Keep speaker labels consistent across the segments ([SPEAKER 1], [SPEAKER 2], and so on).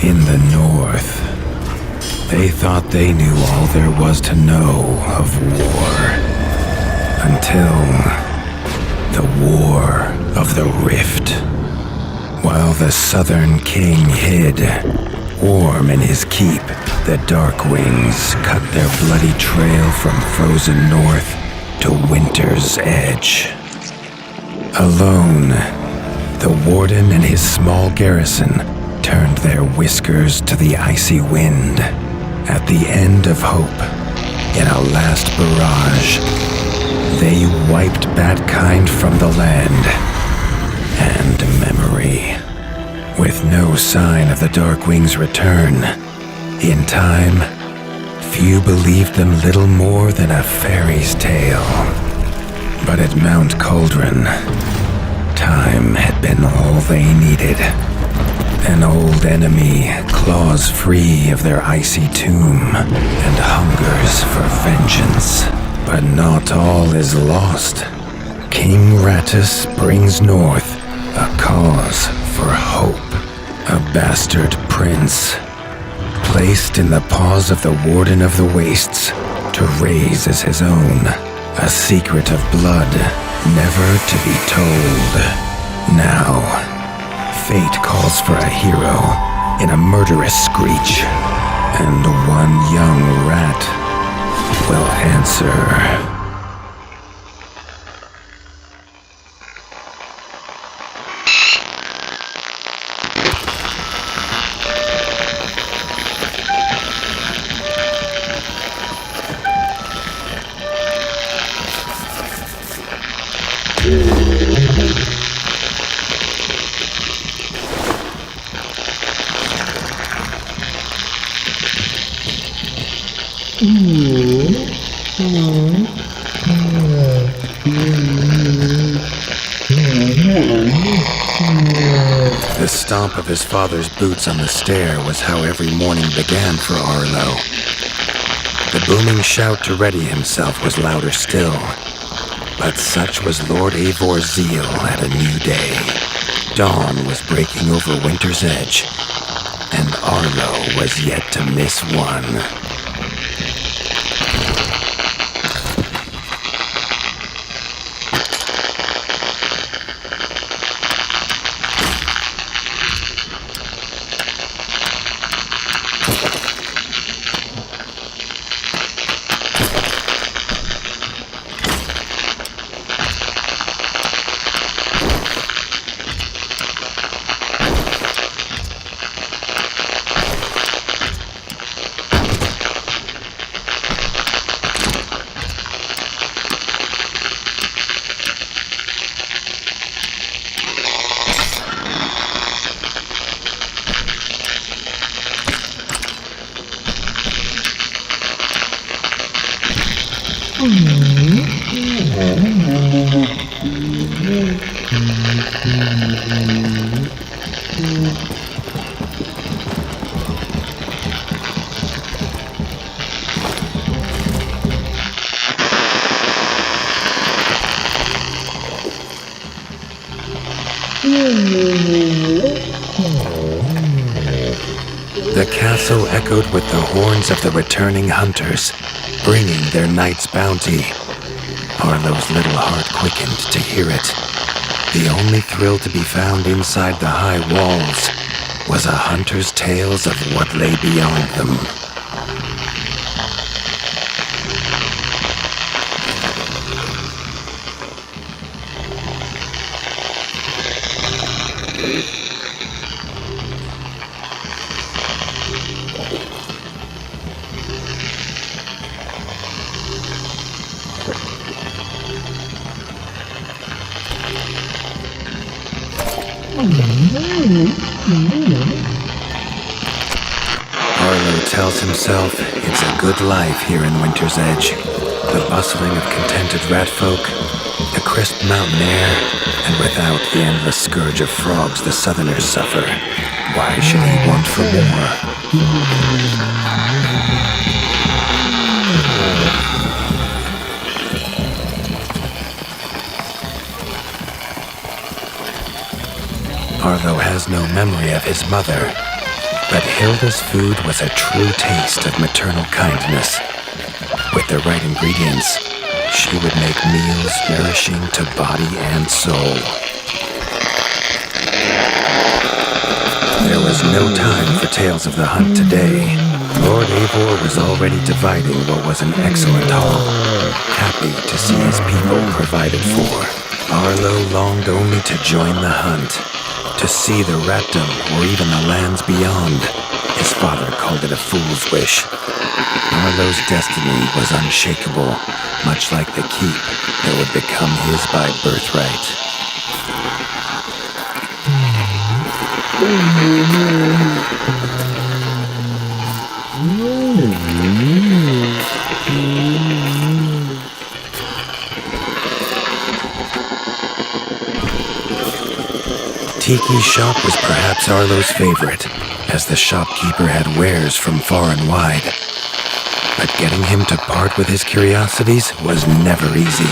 [SPEAKER 1] In the north, they thought they knew all there was to know of war. Until the War of the Rift. While the southern king hid, warm in his keep, the Darkwings cut their bloody trail from frozen north to winter's edge. Alone, the warden and his small garrison turned their whiskers to the icy wind. At the end of hope, in a last barrage, they wiped Batkind from the land and memory. With no sign of the Darkwings' return, in time, few believed them little more than a fairy's tale. But at Mount Cauldron, time had been all they needed. An old enemy claws free of their icy tomb and hungers for vengeance. But not all is lost. King Rattus brings north a cause for hope. A bastard prince, placed in the paws of the Warden of the Wastes to raise as his own. A secret of blood never to be told. Now, fate calls for a hero in a murderous screech, and one young rat will answer. The stomp of his father's boots on the stair was how every morning began for Arlo. The booming shout to ready himself was louder still, but such was Lord Eivor's zeal at a new day. Dawn was breaking over winter's edge, and Arlo was yet to miss one. The castle echoed with the horns of the returning hunters, bringing their night's bounty. Arlo's little heart quickened to hear it. The only thrill to be found inside the high walls was a hunter's tales of what lay beyond them. Arlo tells himself it's a good life here in Winter's Edge. The bustling of contented ratfolk, the crisp mountain air, and without the endless scourge of frogs the southerners suffer. Why should he want for more? Arlo has no memory of his mother, But Hilda's food was a true taste of maternal kindness. With the right ingredients, she would make meals nourishing to body and soul. There was no time for tales of the hunt today. Lord Eivor was already dividing what was an excellent haul, happy to see his people provided for. Arlo longed only to join the hunt, to see the Ratdom or even the lands beyond. His father called it a fool's wish. Arlo's destiny was unshakable, much like the keep that would become his by birthright. Tiki's shop was perhaps Arlo's favorite, as the shopkeeper had wares from far and wide. But getting him to part with his curiosities was never easy.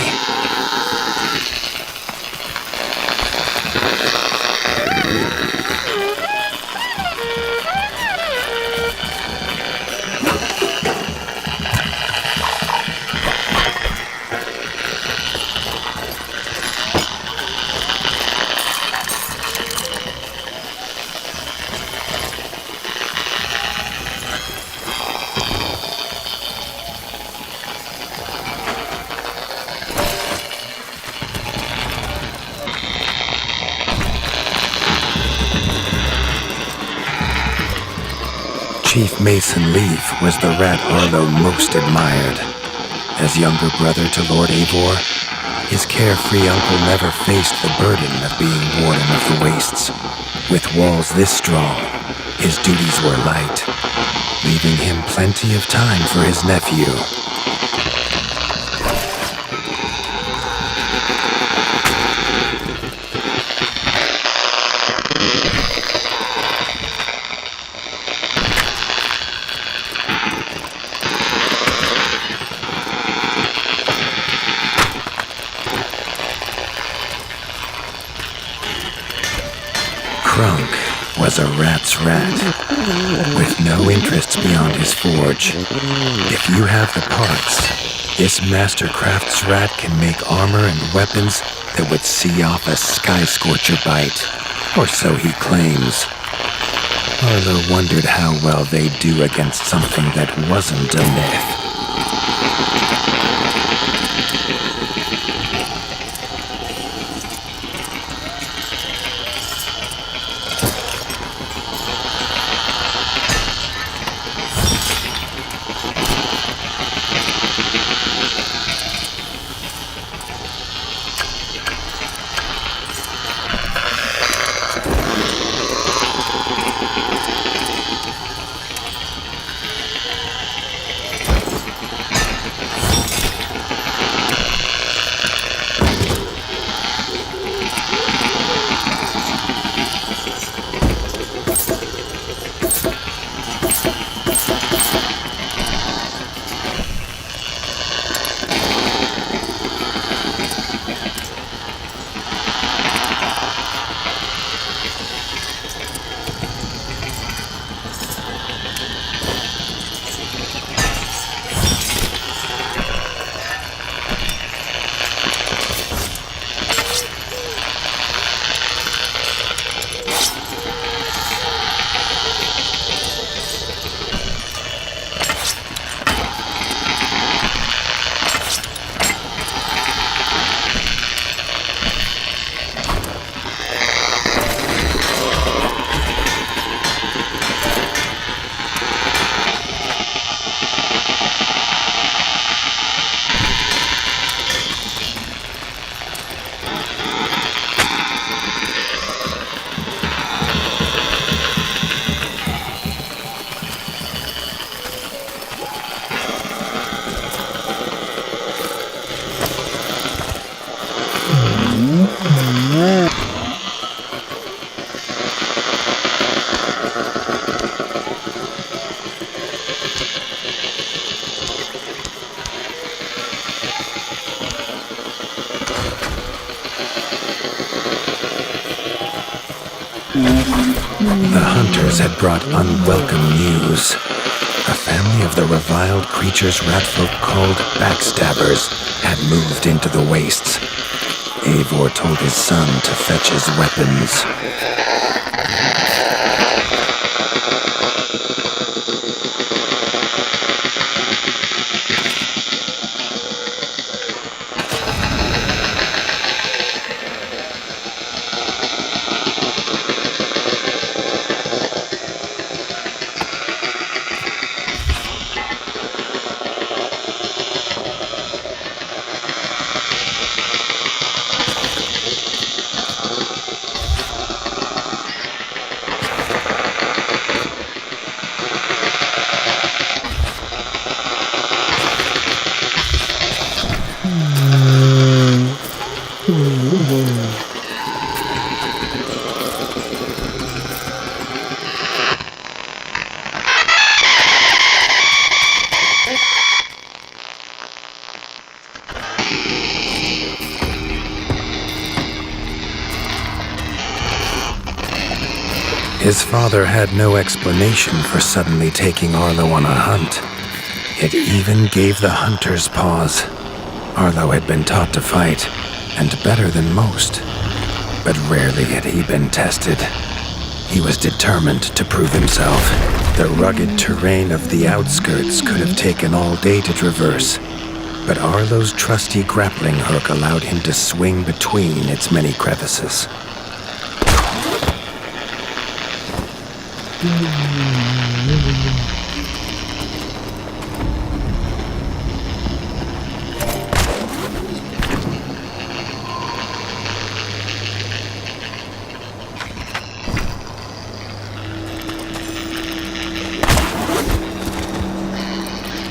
[SPEAKER 1] Chief Mason Leaf was the rat Arlo most admired. As younger brother to Lord Eivor, his carefree uncle never faced the burden of being Warden of the Wastes. With walls this strong, his duties were light, leaving him plenty of time for his nephew. Crunk was a rat's rat, with no interests beyond his forge. If you have the parts, this Mastercraft's rat can make armor and weapons that would see off a sky scorcher bite, or so he claims. Arlo wondered how well they'd do against something that wasn't a myth. hunters had brought unwelcome news. A family of the reviled creatures ratfolk called backstabbers had moved into the wastes. Eivor told his son to fetch his weapons. His father had no explanation for suddenly taking Arlo on a hunt. It even gave the hunters pause. Arlo had been taught to fight, and better than most. But rarely had he been tested. He was determined to prove himself. The rugged terrain of the outskirts could have taken all day to traverse, but Arlo's trusty grappling hook allowed him to swing between its many crevices.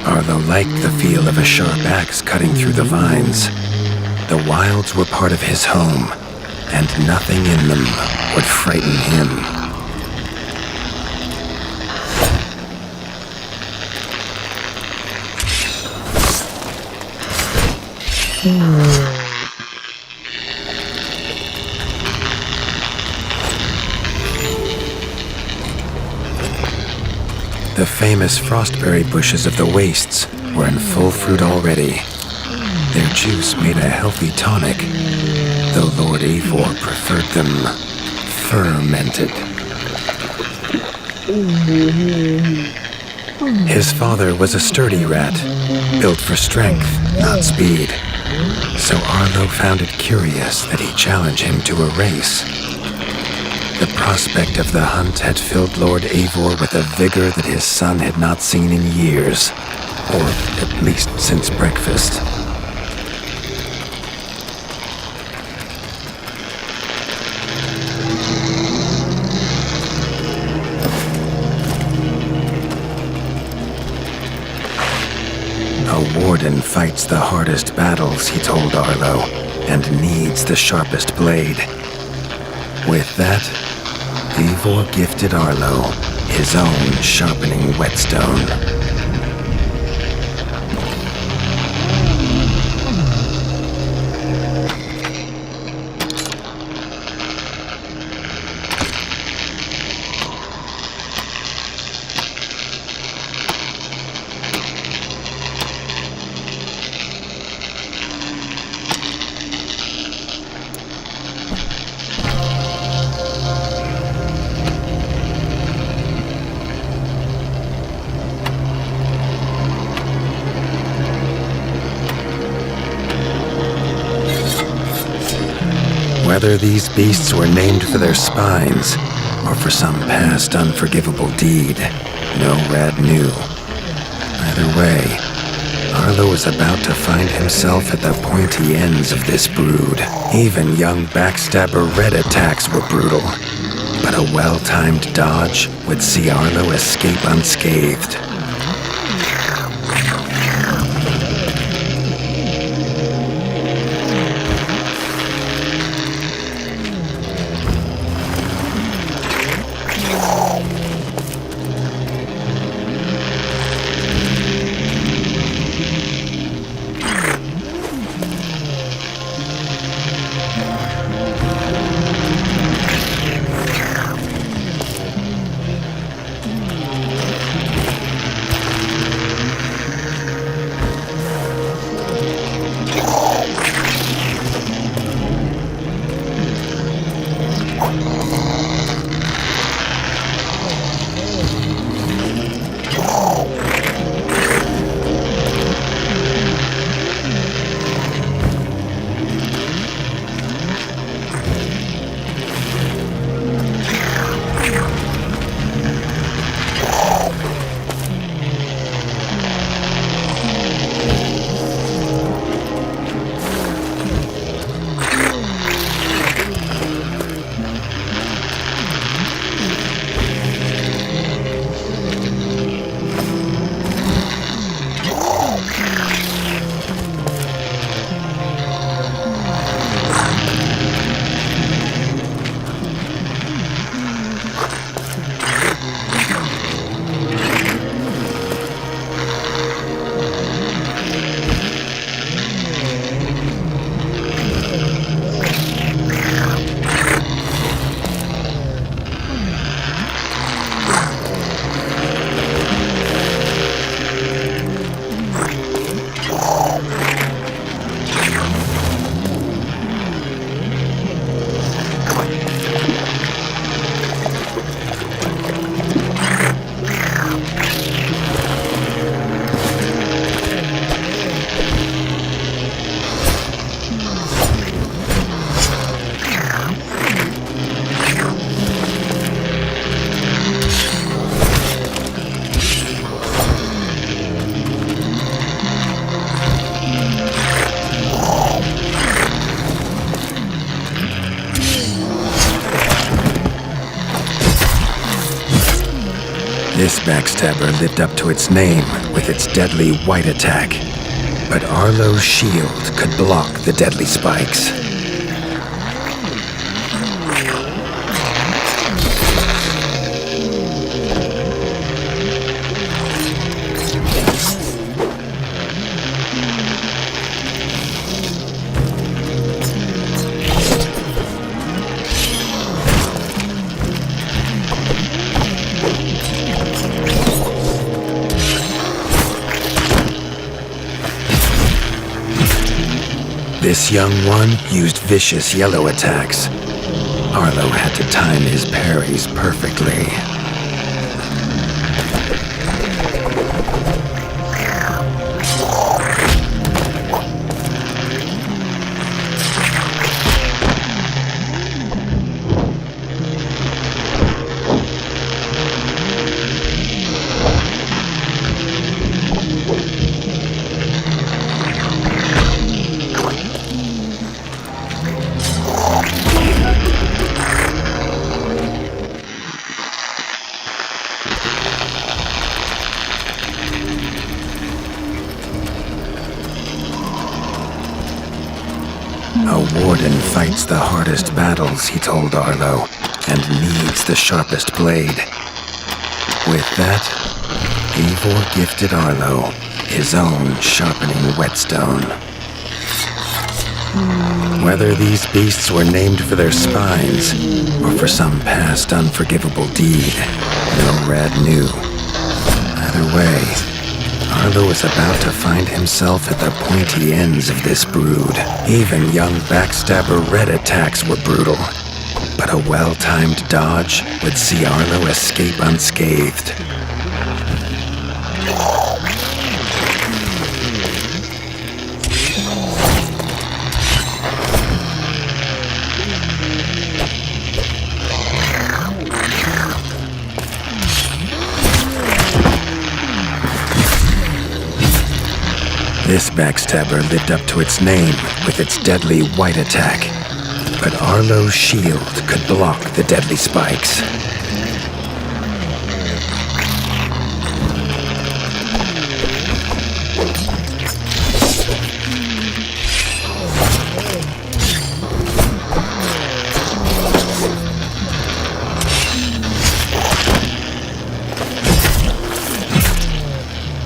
[SPEAKER 1] Arlo liked the feel of a sharp axe cutting through the vines. The wilds were part of his home, and nothing in them would frighten him. The famous frostberry bushes of the wastes were in full fruit already. Their juice made a healthy tonic, though Lord Eivor preferred them fermented. His father was a sturdy rat, built for strength, not speed. So Arlo found it curious that he challenged him to a race. The prospect of the hunt had filled Lord Eivor with a vigor that his son had not seen in years, or at least since breakfast. A warden fights the hardest battles, he told Arlo, and needs the sharpest blade. With that, Eivor gifted Arlo his own sharpening whetstone. Whether these beasts were named for their spines or for some past unforgivable deed, no rat knew. Either way, Arlo was about to find himself at the pointy ends of this brood. Even young backstabber red attacks were brutal, but a well-timed dodge would see Arlo escape unscathed. This backstabber lived up to its name with its deadly white attack. But Arlo's shield could block the deadly spikes. This young one used vicious yellow attacks. Arlo had to time his parries perfectly. A warden fights the hardest battles, he told Arlo, and needs the sharpest blade. With that, Eivor gifted Arlo his own sharpening whetstone. Whether these beasts were named for their spines or for some past unforgivable deed, no Rad knew. Either way, Arlo was about to find himself at the pointy ends of this brood. Even young backstabber Red attacks were brutal, but a well-timed dodge would see Arlo escape unscathed. This backstabber lived up to its name with its deadly white attack, but Arlo's shield could block the deadly spikes.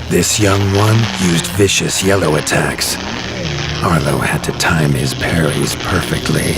[SPEAKER 1] This young one used vicious yellow attacks. Arlo had to time his parries perfectly.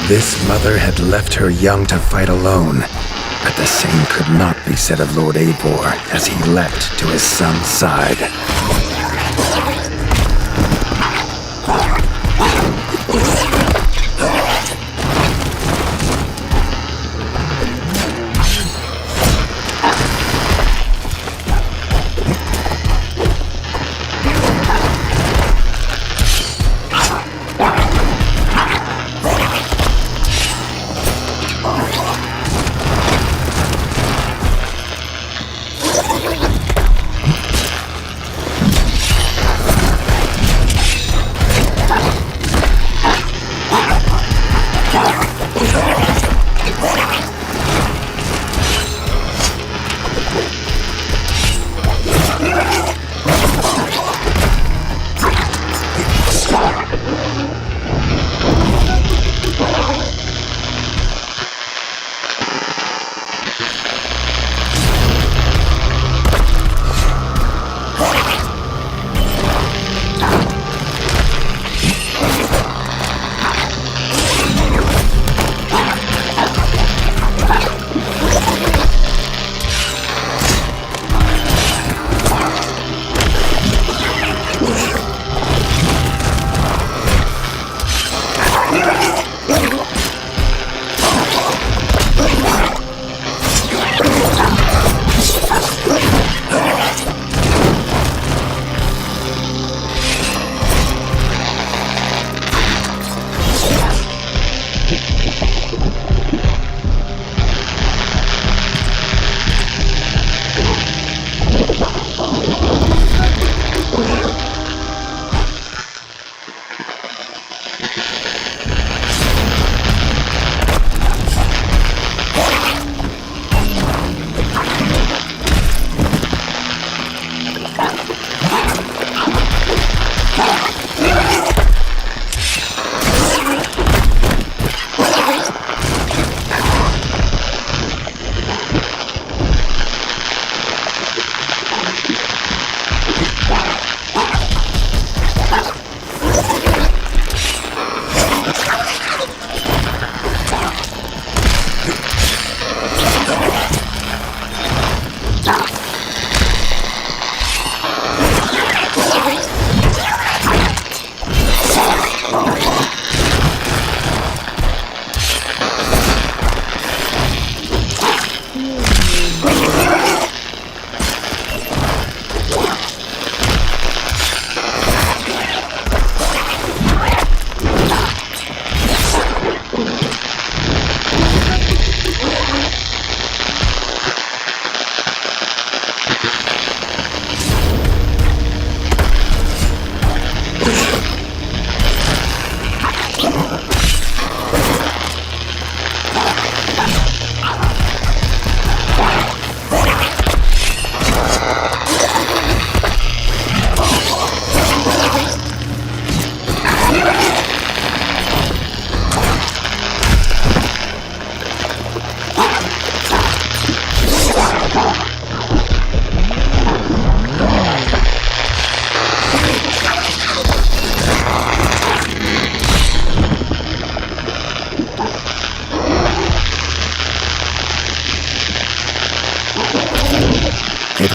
[SPEAKER 1] This mother had left her young to fight alone, but the same could not be said of Lord Eivor as he leapt to his son's side.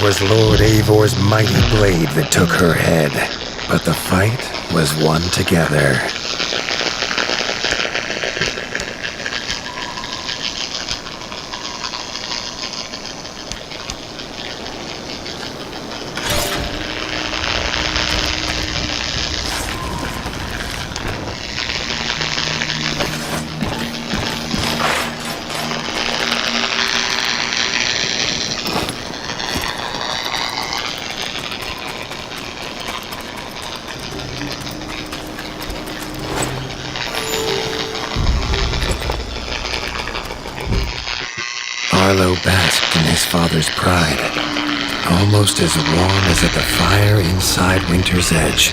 [SPEAKER 1] was Lord Eivor's mighty blade that took her head, but the fight was won together. Arlo basked in his father's pride, almost as warm as at the fire inside Winter's Edge.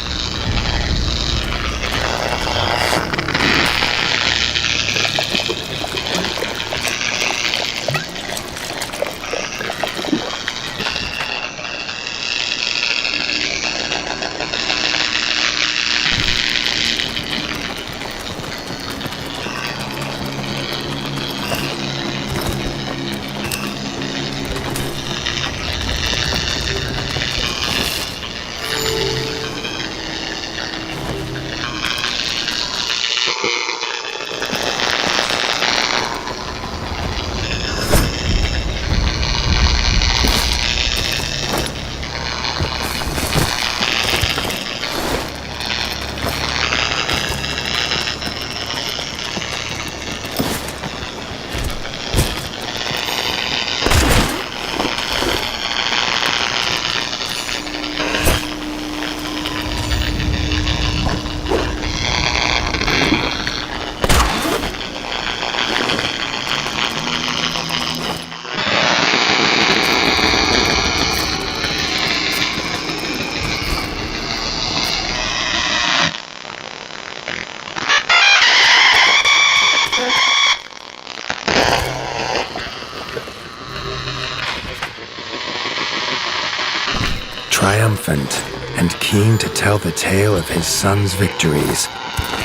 [SPEAKER 1] Triumphant and keen to tell the tale of his son's victories,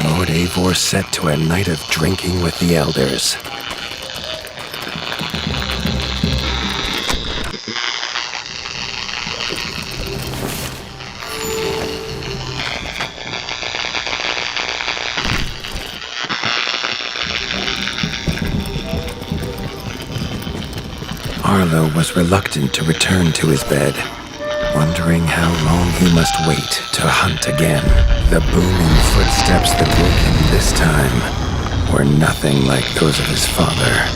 [SPEAKER 1] Lord Eivor set to a night of drinking with the elders. Arlo was reluctant to return to his bed, wondering how long he must wait to hunt again. The booming footsteps that woke him this time were nothing like those of his father.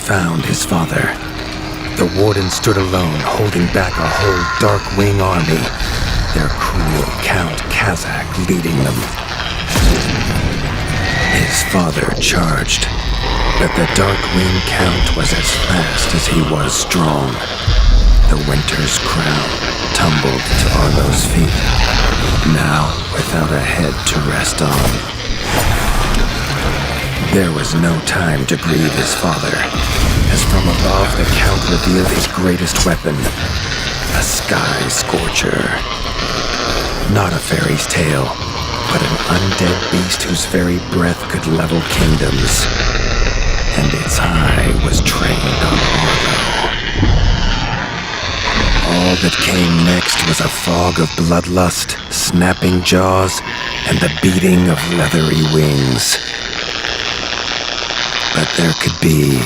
[SPEAKER 1] Found his father. The warden stood alone, holding back a whole Darkwing army, their cruel Count Kazak leading them. His father charged, but the Darkwing Count was as fast as he was strong. The Winter's crown tumbled to Arlo's feet, now without a head to rest on. There was no time to grieve his father. as from above the Count revealed his greatest weapon, a sky scorcher. Not a fairy's tale, but an undead beast whose very breath could level kingdoms. And its eye was trained on Arlo. All that came next was a fog of bloodlust, snapping jaws, and the beating of leathery wings. But there could be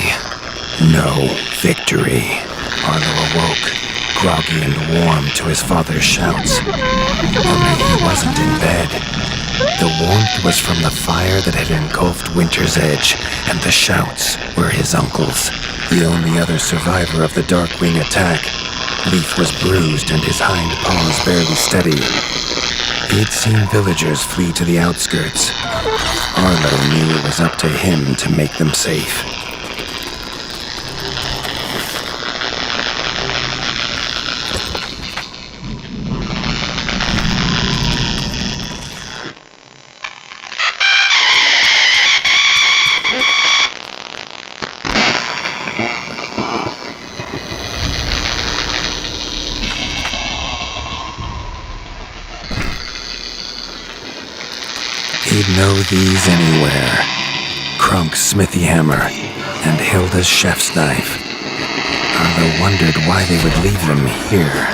[SPEAKER 1] no victory. Arlo awoke, groggy and warm to his father's shouts. Only he wasn't in bed. The warmth was from the fire that had engulfed Winter's Edge, and the shouts were his uncle's. The only other survivor of the Darkwing attack, Leaf was bruised and his hind paws barely steady. He'd seen villagers flee to the outskirts. Arlo knew it was up to him to make them safe. He'd know these anywhere. Krunk's smithy hammer and Hilda's chef's knife. Arlo wondered why they would leave them here.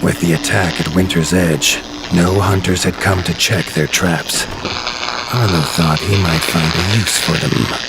[SPEAKER 1] With the attack at Winter's Edge, no hunters had come to check their traps. Arlo thought he might find a use for them.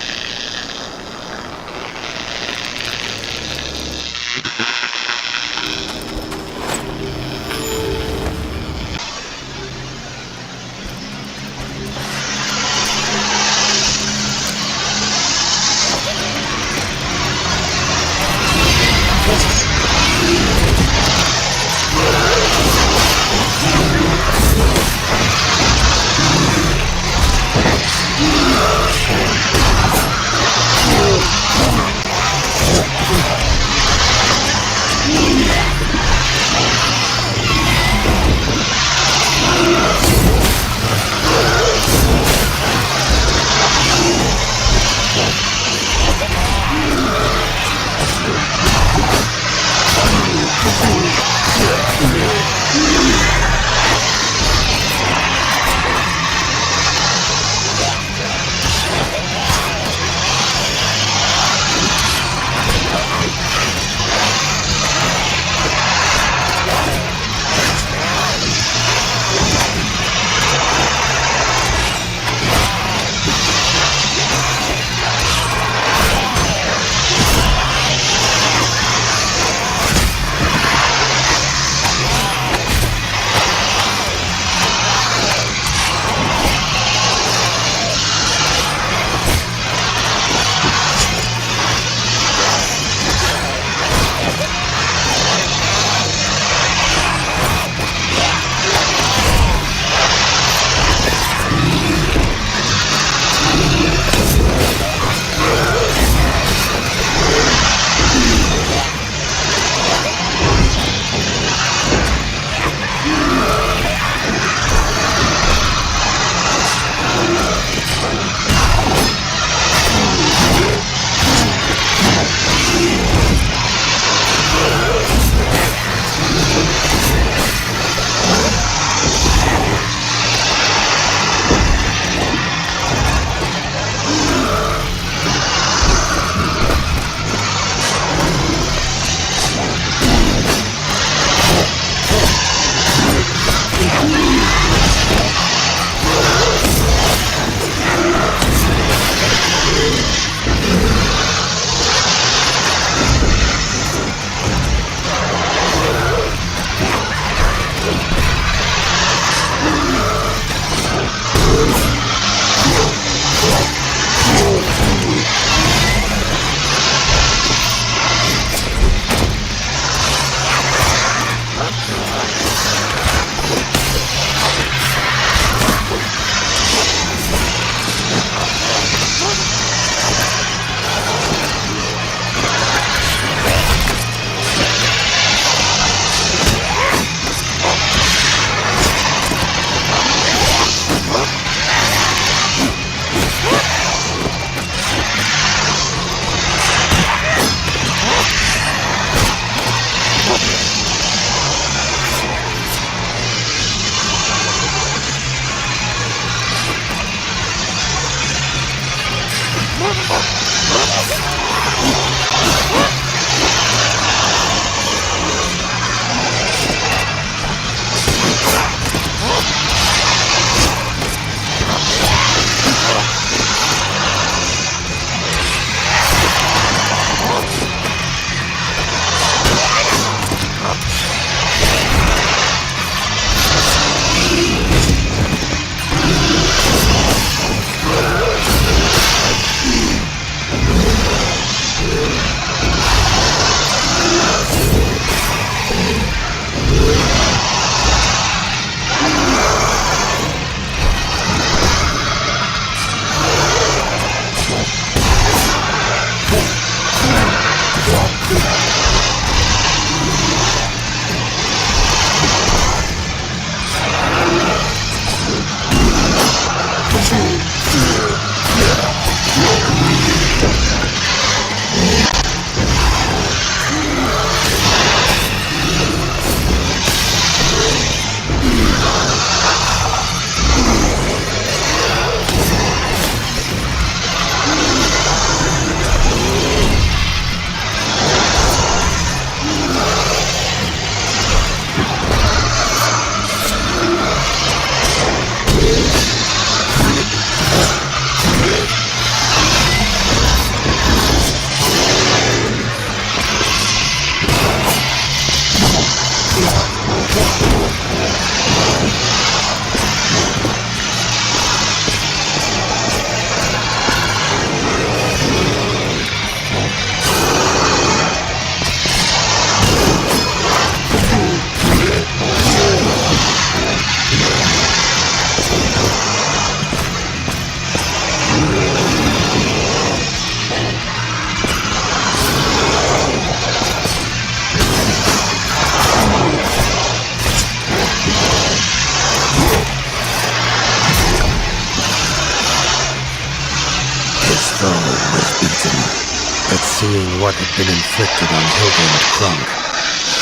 [SPEAKER 2] seeing what had been inflicted on Hilda and Krunk.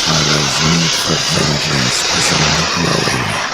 [SPEAKER 1] Farah's need for vengeance was only growing.